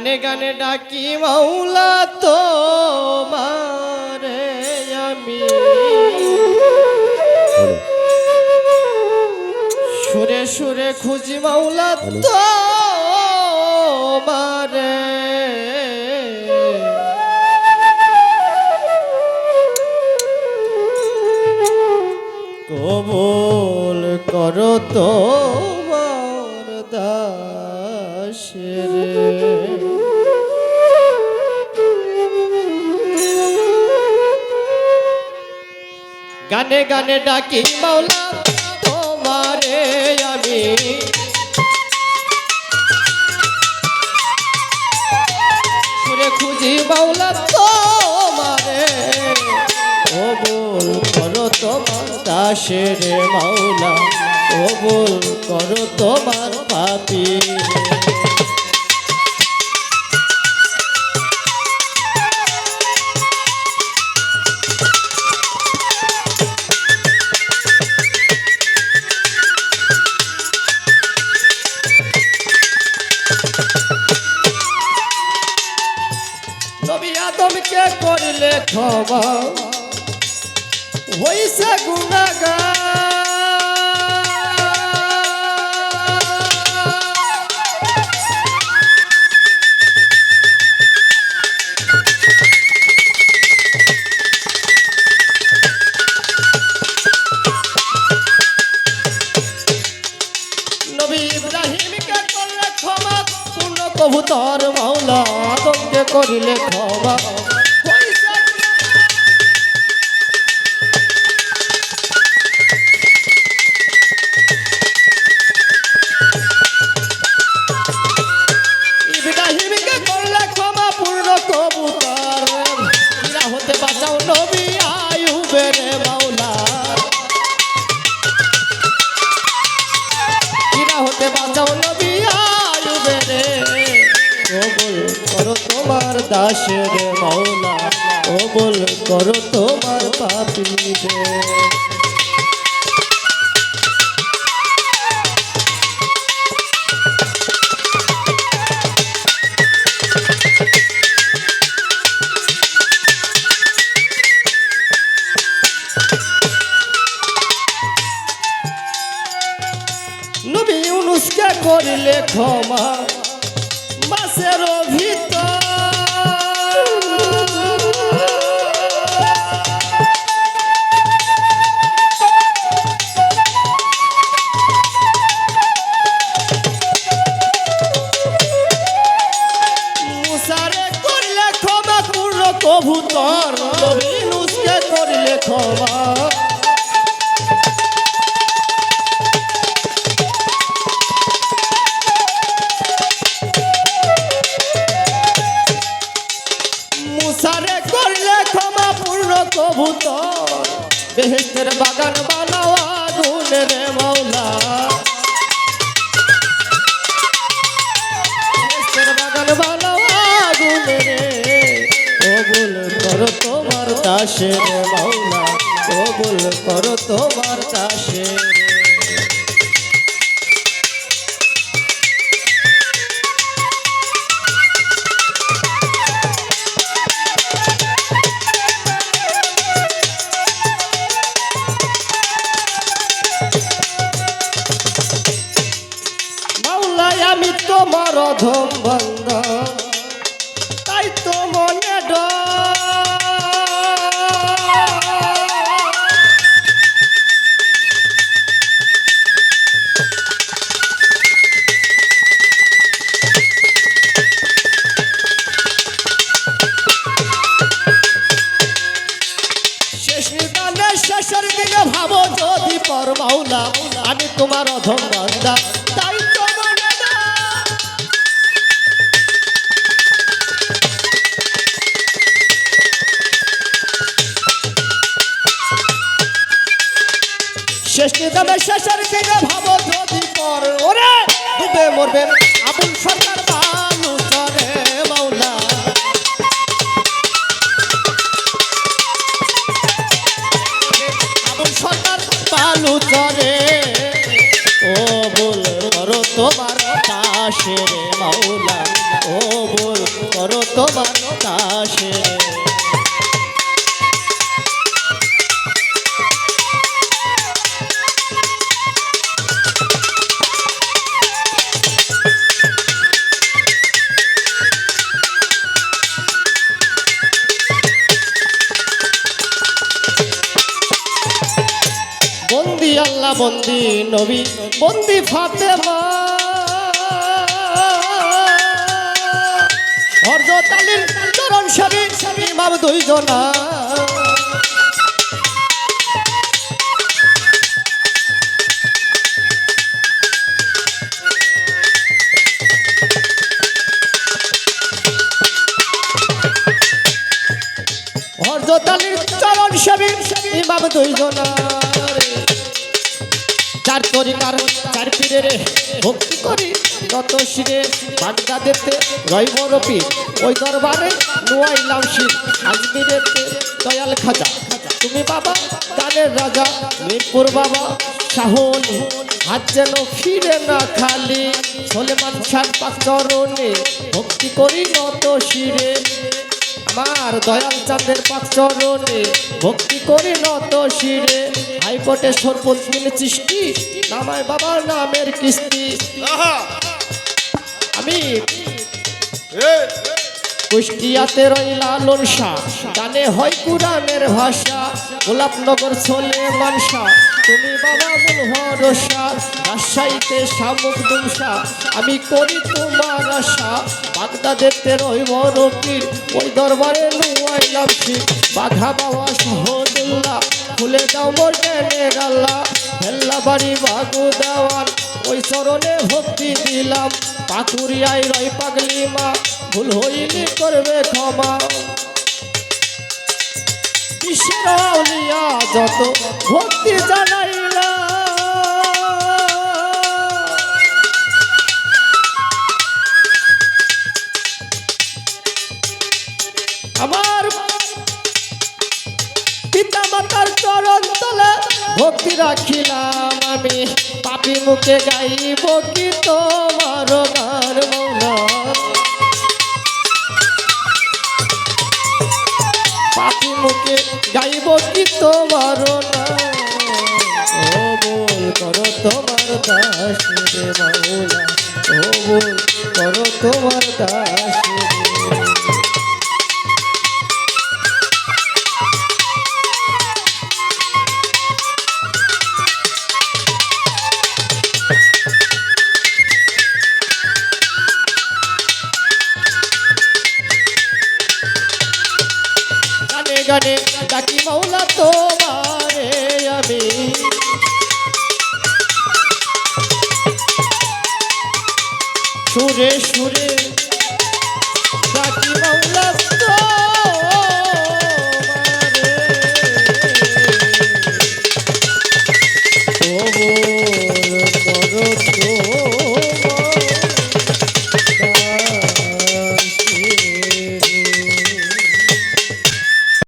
গানে গানে ডাকি মাওলা তোমারে আমি, সুরে সুরে খুঁজি মাওলা তোমারে, কবুল করো তোমার দাসের। গানে গানে ডাকি মাওলা তোমারে আমি, সুরে খুঁজি মাওলা তোমারে, কবুল করো তোমার দাসের মাওলা, কবুল করো তোমার পাপী। নবী আদমকে করলে ক্ষমা, হইছে গুনাহগার। নবী ইব্রাহিমকে করলে ক্ষমা, পূর্ণ কবুতর মাওলা আদমকে করিলে ক্ষমা। ইব্রাহিমকে করলে ক্ষমা, পূর্ণ কবুতর কিরা হতে বাঁচাও নবী আইয়ুবের মাওলা, কিরা হতে বাঁচাও নবী আইয়ুবের, কবুল করো তোমার দাসের মাওলা, কবুল করো তোমার পাপীদের। নবী ইউনূসকে করিলে ক্ষমা, মাছের ভিতর মুসারে করিলে ক্ষমা, পূর্ণ কবুতর নবী ইউনূসকে করিলে ক্ষমা। মুসারে করলে ক্ষমা, পূর্ণ কবুতর বেহেশতের বাগান বানাও আগুনের মাওলা, বেহেশতের বাগান বানাও আগুনের, কবুল করো তোমার দাসের মাওলা, কবুল করো তোমার দাসের। আমি তোমার অধম বান্দা, তাই তো মনে শেষ নিদানে শেষের দিনে ভাবো যদি পর মাওলা, আমি তোমার অধম বান্দা, তাই তো শেষ নিদানে শেষের দিনে ভাবো যদি পর, ওরে ডুবে মরবেন আবুল সরকার বালু চরে মাওলা, আবুল সরকার বালু চরে, কবুল করো তোমার দাসের মাওলা, কবুল করো তোমার দাসে। বন্দি আল্লাহ বন্দি নবী বন্দি ফাতেমা হযরত আলীর চরণ সেবী ইমাম দুইজনা হযরত আলীর চরণ সেবী ইমাম দুইজনা চার তরিকার চার পীরের ভক্তি করি নত শিরে বাগদাদেতে রইব রপি ওই দরবারে নুয়াইলাম শির আজমিরেতে দয়াল খাজা তুমি বাবা গানের রাজা মিরপুর বাবা শাহন হাত যেন ফিরে না খালি সলেমান শাহ পাক চরণে ভক্তি করি নত শিরে আমার দয়াল চাঁদের পাক চরণে ভক্তি করি নত শিরে হাইকোর্টে সরপঞ্চিন চিষ্টি নামায় বাবার নামের কিস্তি আমি কুষ্টিয়াতে রইলা লালসা গানে হয় কুরআনের ভাষা গোলাপনগর সলেমান শাহ তুমি বাবা মূল ভরসা রাজশাহীতে শামুক দুমসা আমি করি তোমার আশা বাগদাদেতে রইব রকির ওই দরবারে নুয়াইলাম শির বাঘা বাবা শাহদুল্লাহ খুলে দাও মোর জ্ঞানের আল্লাহ হেল্লা বাড়ি বাগু দেওয়ান ওই চরণে ভক্তি দিলাম পাকুরিয়ায় রই পাগলি মা ভুল হইলে করবে ক্ষমা বিশ্বের আউলিয়া যত ভক্তি জানাইলা আমার পিতা মাতার চরণ তলে ভক্তি রাখিলাম আমি পাপি মুখে গাইব কি তোমার গান মৌলা পাপি মুখে গাইব কি তোমার কবুল করো তোমার দাস রে মৌলা কবুল করো তোমার দাস গানে ডাকি মৌলা তোমারে আমি সুরে সুরে